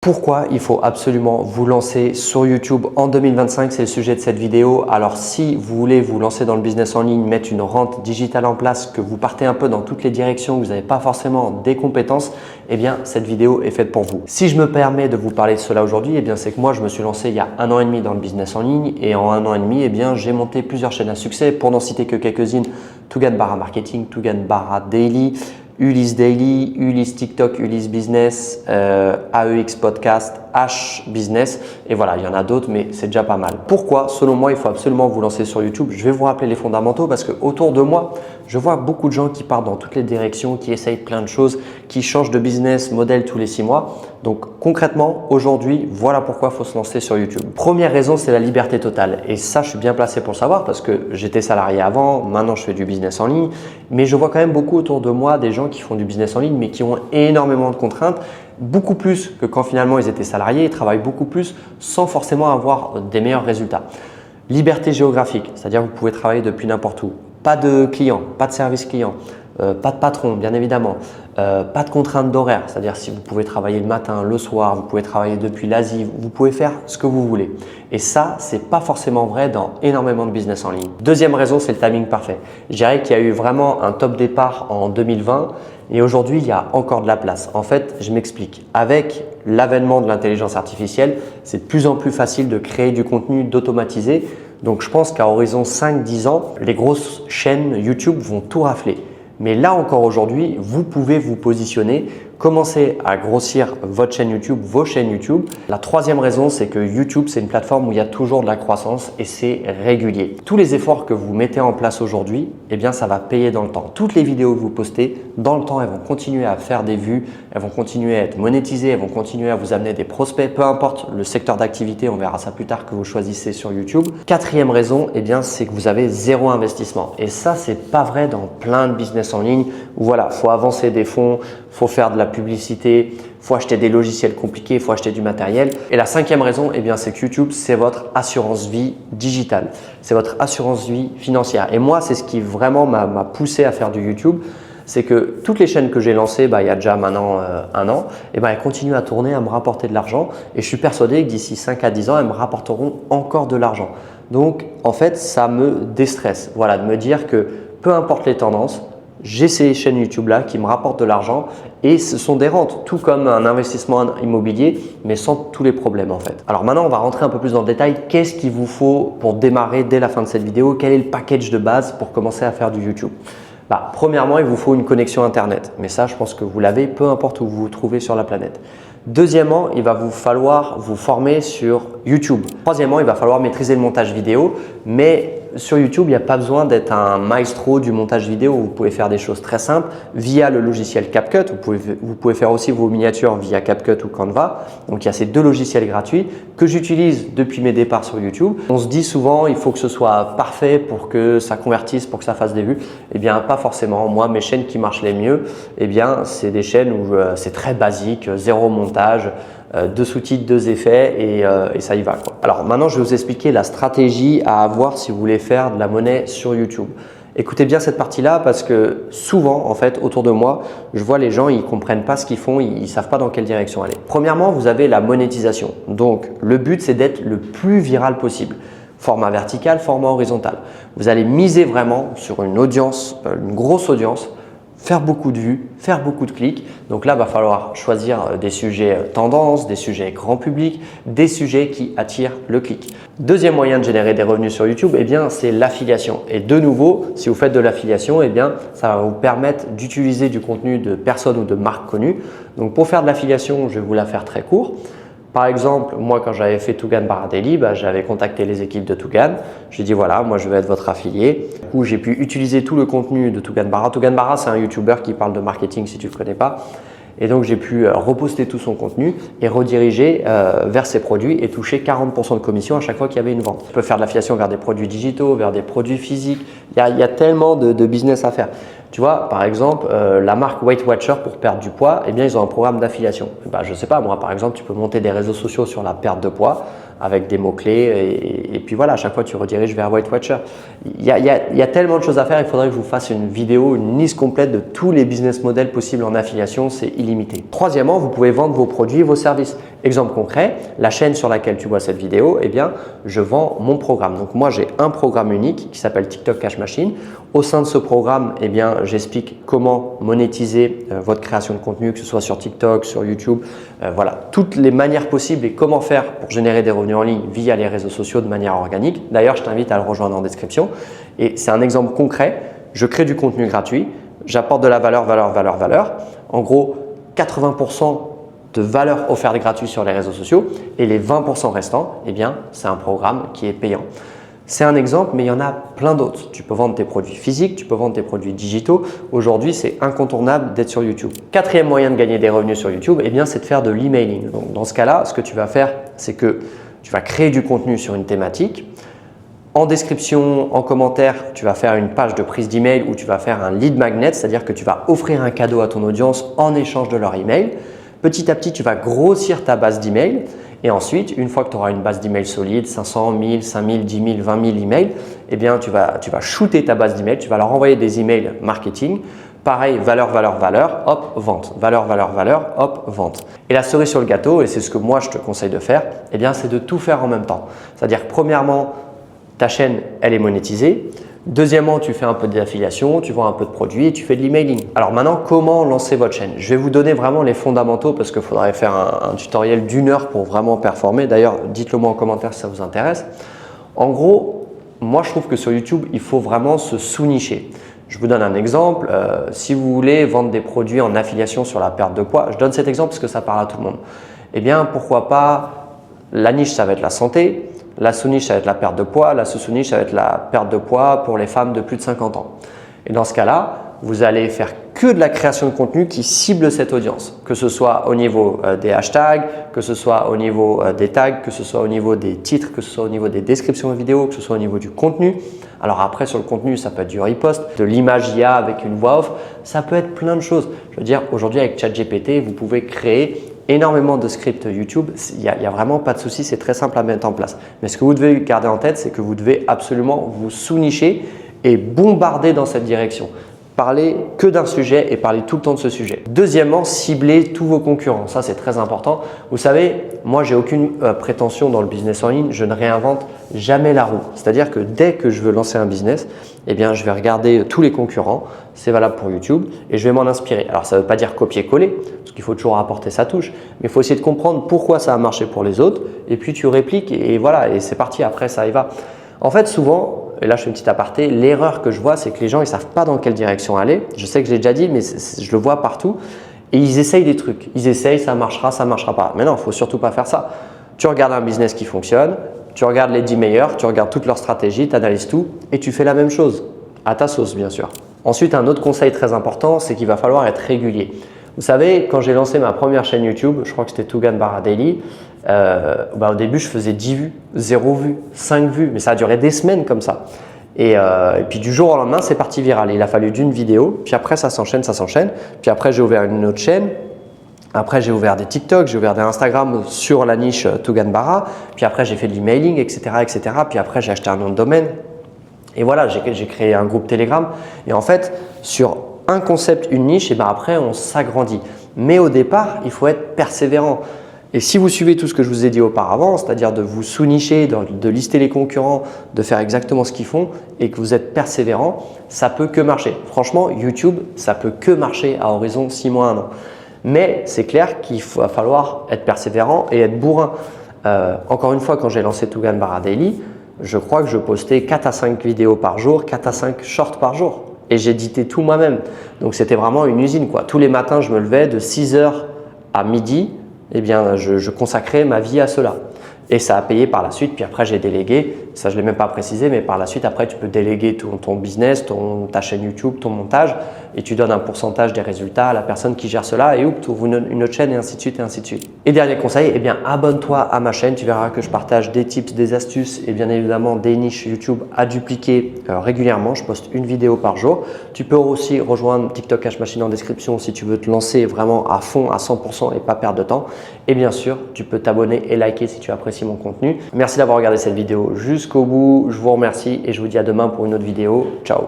Pourquoi il faut absolument vous lancer sur YouTube en 2025? C'est le sujet de cette vidéo. Alors si vous voulez vous lancer dans le business en ligne, mettre une rente digitale en place, que vous partez un peu dans toutes les directions, que vous n'avez pas forcément des compétences, eh bien cette vidéo est faite pour vous. Si je me permets de vous parler de cela aujourd'hui, eh bien c'est que moi je me suis lancé il y a 1 an et demi dans le business en ligne et en 1 an et demi, eh bien j'ai monté plusieurs chaînes à succès. Pour n'en citer que quelques-unes, Tougan Barra Marketing, Tougan Barra Daily, Ulysse Daily, Ulysse TikTok, Ulysse Business, AEX Podcast, H Business et voilà, il y en a d'autres mais c'est déjà pas mal. Pourquoi? Selon moi, il faut absolument vous lancer sur YouTube. Je vais vous rappeler les fondamentaux parce que autour de moi, je vois beaucoup de gens qui partent dans toutes les directions, qui essayent plein de choses, qui changent de business model tous les 6 mois. Donc concrètement, aujourd'hui, voilà pourquoi il faut se lancer sur YouTube. Première raison, c'est la liberté totale. Et ça, je suis bien placé pour le savoir parce que j'étais salarié avant, maintenant je fais du business en ligne. Mais je vois quand même beaucoup autour de moi des gens qui font du business en ligne mais qui ont énormément de contraintes, beaucoup plus que quand finalement ils étaient salariés, ils travaillent beaucoup plus sans forcément avoir des meilleurs résultats. Liberté géographique, c'est-à-dire vous pouvez travailler depuis n'importe où. Pas de clients, pas de service client, pas de patron bien évidemment, pas de contraintes d'horaire, c'est-à-dire si vous pouvez travailler le matin, le soir, vous pouvez travailler depuis l'Asie, vous pouvez faire ce que vous voulez. Et ça, c'est pas forcément vrai dans énormément de business en ligne. Deuxième raison, c'est le timing parfait. Je dirais qu'il y a eu vraiment un top départ en 2020 et aujourd'hui, il y a encore de la place. En fait, je m'explique. Avec l'avènement de l'intelligence artificielle, c'est de plus en plus facile de créer du contenu, d'automatiser. Donc, je pense qu'à horizon 5-10 ans, les grosses chaînes YouTube vont tout rafler. Mais là encore aujourd'hui, vous pouvez vous positionner, commencer à grossir votre chaîne YouTube, vos chaînes YouTube. La troisième raison, c'est que YouTube, c'est une plateforme où il y a toujours de la croissance et c'est régulier. Tous les efforts que vous mettez en place aujourd'hui, eh bien, ça va payer dans le temps. Toutes les vidéos que vous postez, dans le temps, elles vont continuer à faire des vues, elles vont continuer à être monétisées, elles vont continuer à vous amener des prospects, peu importe le secteur d'activité, on verra ça plus tard que vous choisissez sur YouTube. Quatrième raison, eh bien, c'est que vous avez zéro investissement. Et ça, c'est pas vrai dans plein de business en ligne où voilà, faut avancer des fonds, faut faire de la publicité, faut acheter des logiciels compliqués, faut acheter du matériel. Et la cinquième raison, eh bien, c'est que YouTube, c'est votre assurance vie digitale. C'est votre assurance vie financière. Et moi, c'est ce qui vraiment m'a poussé à faire du YouTube. C'est que toutes les chaînes que j'ai lancées il y a déjà maintenant 1 an, elles continuent à tourner, à me rapporter de l'argent. Et je suis persuadé que d'ici 5 à 10 ans, elles me rapporteront encore de l'argent. Donc, en fait, ça me déstresse. Voilà, de me dire que peu importe les tendances, j'ai ces chaînes YouTube-là qui me rapportent de l'argent et ce sont des rentes, tout comme un investissement immobilier, mais sans tous les problèmes en fait. Alors maintenant, on va rentrer un peu plus dans le détail. Qu'est-ce qu'il vous faut pour démarrer dès la fin de cette vidéo? Quel est le package de base pour commencer à faire du YouTube? Premièrement, il vous faut une connexion Internet. Mais ça, je pense que vous l'avez, peu importe où vous vous trouvez sur la planète. Deuxièmement, il va vous falloir vous former sur YouTube. Troisièmement, il va falloir maîtriser le montage vidéo. Mais sur YouTube, il n'y a pas besoin d'être un maestro du montage vidéo. Vous pouvez faire des choses très simples via le logiciel CapCut. Vous pouvez faire aussi vos miniatures via CapCut ou Canva. Donc, il y a ces 2 logiciels gratuits que j'utilise depuis mes départs sur YouTube. On se dit souvent, il faut que ce soit parfait pour que ça convertisse, pour que ça fasse des vues. Eh bien, pas forcément. Moi, mes chaînes qui marchent les mieux, eh bien, c'est des chaînes où c'est très basique, zéro montage, 2 sous-titres, 2 effets et ça y va, quoi. Alors maintenant, je vais vous expliquer la stratégie à avoir si vous voulez faire de la monnaie sur YouTube. Écoutez bien cette partie-là parce que souvent, en fait, autour de moi, je vois les gens, ils comprennent pas ce qu'ils font, ils savent pas dans quelle direction aller. Premièrement, vous avez la monétisation. Donc, le but, c'est d'être le plus viral possible. Format vertical, format horizontal. Vous allez miser vraiment sur une audience, une grosse audience, faire beaucoup de vues, faire beaucoup de clics. Donc là, il va falloir choisir des sujets tendances, des sujets grand public, des sujets qui attirent le clic. Deuxième moyen de générer des revenus sur YouTube, eh bien, c'est l'affiliation. Et de nouveau, si vous faites de l'affiliation, eh bien, ça va vous permettre d'utiliser du contenu de personnes ou de marques connues. Donc pour faire de l'affiliation, je vais vous la faire très court. Par exemple, moi, quand j'avais fait Tougan Barra Daily, j'avais contacté les équipes de Tougan. J'ai dit voilà, moi, je vais être votre affilié. Du coup, j'ai pu utiliser tout le contenu de Tougan Barra. Tougan Barra, c'est un YouTuber qui parle de marketing si tu ne le connais pas. Et donc, j'ai pu reposter tout son contenu et rediriger vers ses produits et toucher 40% de commission à chaque fois qu'il y avait une vente. On peut faire de l'affiliation vers des produits digitaux, vers des produits physiques. Il y a tellement de business à faire. Tu vois, par exemple, la marque Weight Watcher pour perdre du poids, eh bien, ils ont un programme d'affiliation. Je ne sais pas, moi, par exemple, tu peux monter des réseaux sociaux sur la perte de poids. avec des mots-clés et puis voilà, à chaque fois tu rediriges vers Weight Watcher. Il y a tellement de choses à faire, il faudrait que je vous fasse une vidéo, une liste complète de tous les business models possibles en affiliation, c'est illimité. Troisièmement, vous pouvez vendre vos produits et vos services. Exemple concret, la chaîne sur laquelle tu vois cette vidéo, eh bien, je vends mon programme. Donc moi, j'ai un programme unique qui s'appelle TikTok Cash Machine. Au sein de ce programme, eh bien, j'explique comment monétiser votre création de contenu, que ce soit sur TikTok, sur YouTube, voilà, toutes les manières possibles et comment faire pour générer des revenus en ligne via les réseaux sociaux de manière organique. D'ailleurs, je t'invite à le rejoindre en description. Et c'est un exemple concret. Je crée du contenu gratuit, j'apporte de la valeur. En gros, 80% de valeur offerte gratuite sur les réseaux sociaux et les 20% restants, eh bien, c'est un programme qui est payant. C'est un exemple, mais il y en a plein d'autres. Tu peux vendre tes produits physiques, tu peux vendre tes produits digitaux. Aujourd'hui, c'est incontournable d'être sur YouTube. Quatrième moyen de gagner des revenus sur YouTube, eh bien, c'est de faire de l'emailing. Donc, dans ce cas-là, ce que tu vas faire, c'est que tu vas créer du contenu sur une thématique. En description, en commentaire, tu vas faire une page de prise d'email où tu vas faire un lead magnet, c'est-à-dire que tu vas offrir un cadeau à ton audience en échange de leur email. Petit à petit, tu vas grossir ta base d'email et ensuite, une fois que tu auras une base d'email solide, 500, 1000, 5000, 10 000, 20 000 emails, eh bien, tu vas shooter ta base d'email, tu vas leur envoyer des emails marketing. Pareil, valeur, hop, vente. Valeur, hop, vente. Et la cerise sur le gâteau, et c'est ce que moi je te conseille de faire, eh bien, c'est de tout faire en même temps. C'est-à-dire, premièrement, ta chaîne, elle est monétisée. Deuxièmement, tu fais un peu d'affiliation, tu vends un peu de produits et tu fais de l'emailing. Alors maintenant, comment lancer votre chaîne? Je vais vous donner vraiment les fondamentaux parce qu'il faudrait faire un tutoriel d'1 heure pour vraiment performer. D'ailleurs, dites-le moi en commentaire si ça vous intéresse. En gros, moi je trouve que sur YouTube, il faut vraiment se sous-nicher. Je vous donne un exemple. Si vous voulez vendre des produits en affiliation sur la perte de poids, je donne cet exemple parce que ça parle à tout le monde. Eh bien, pourquoi pas, la niche, ça va être la santé. La sous-niche, ça va être la perte de poids. La sous-niche, ça va être la perte de poids pour les femmes de plus de 50 ans. Et dans ce cas-là, vous allez faire que de la création de contenu qui cible cette audience, que ce soit au niveau des hashtags, que ce soit au niveau des tags, que ce soit au niveau des titres, que ce soit au niveau des descriptions de vidéos, que ce soit au niveau du contenu. Alors après, sur le contenu, ça peut être du repost, de l'image IA avec une voix off, ça peut être plein de choses. Je veux dire, aujourd'hui avec ChatGPT, vous pouvez créer énormément de scripts YouTube, il n'y a vraiment pas de souci, c'est très simple à mettre en place. Mais ce que vous devez garder en tête, c'est que vous devez absolument vous sous-nicher et bombarder dans cette direction. Parlez que d'un sujet et parlez tout le temps de ce sujet. Deuxièmement, ciblez tous vos concurrents. Ça, c'est très important. Vous savez, moi, j'ai aucune prétention dans le business en ligne. Je ne réinvente jamais la roue. C'est-à-dire que dès que je veux lancer un business, eh bien, je vais regarder tous les concurrents. C'est valable pour YouTube et je vais m'en inspirer. Alors, ça ne veut pas dire copier-coller parce qu'il faut toujours apporter sa touche. Mais il faut essayer de comprendre pourquoi ça a marché pour les autres et puis tu répliques et voilà, et c'est parti. Après, ça y va. En fait, souvent, et là je fais une petite aparté, l'erreur que je vois, c'est que les gens ils savent pas dans quelle direction aller. Je sais que je l'ai déjà dit, mais je le vois partout. Et ils essayent des trucs. Ils essayent, ça marchera pas. Mais non, il ne faut surtout pas faire ça. Tu regardes un business qui fonctionne, tu regardes les 10 meilleurs, tu regardes toutes leurs stratégies, tu analyses tout et tu fais la même chose. À ta sauce, bien sûr. Ensuite, un autre conseil très important, c'est qu'il va falloir être régulier. Vous savez, quand j'ai lancé ma première chaîne YouTube, je crois que c'était Tougan Barra Daily, au début, je faisais 10 vues, 0 vues, 5 vues, mais ça a duré des semaines comme ça. Et puis du jour au lendemain, c'est parti viral. Il a fallu d'une vidéo, puis après ça s'enchaîne. Puis après, j'ai ouvert une autre chaîne. Après, j'ai ouvert des TikTok, j'ai ouvert des Instagram sur la niche Tougan Barra. Puis après, j'ai fait de l'emailing, etc., etc. Puis après, j'ai acheté un nom de domaine. Et voilà, j'ai créé un groupe Telegram. Et en fait, sur un concept, une niche, et ben après, on s'agrandit. Mais au départ, il faut être persévérant. Et si vous suivez tout ce que je vous ai dit auparavant, c'est-à-dire de vous sous-nicher, de lister les concurrents, de faire exactement ce qu'ils font et que vous êtes persévérant, ça peut que marcher. Franchement, YouTube, ça peut que marcher à horizon 6 mois, 1 an. Mais c'est clair qu'il va falloir être persévérant et être bourrin. Encore une fois, quand j'ai lancé Tougan Barra Daily, je crois que je postais 4 à 5 vidéos par jour, 4 à 5 shorts par jour. Et j'éditais tout moi-même. Donc c'était vraiment une usine, quoi. Tous les matins, je me levais de 6 h à midi. Eh bien, je consacrais ma vie à cela. Et ça a payé par la suite. Puis après, j'ai délégué. Ça, je ne l'ai même pas précisé, mais par la suite, après, tu peux déléguer ton business, ta chaîne YouTube, ton montage et tu donnes un pourcentage des résultats à la personne qui gère cela et tu ouvres une autre chaîne et ainsi de suite et ainsi de suite. Et dernier conseil, eh bien, abonne-toi à ma chaîne. Tu verras que je partage des tips, des astuces et bien évidemment des niches YouTube à dupliquer régulièrement. Je poste une vidéo par jour. Tu peux aussi rejoindre TikTok Cash Machine en description si tu veux te lancer vraiment à fond, à 100% et pas perdre de temps. Et bien sûr, tu peux t'abonner et liker si tu apprécies mon contenu. Merci d'avoir regardé cette vidéo jusqu'au bout. Je vous remercie et je vous dis à demain pour une autre vidéo. Ciao!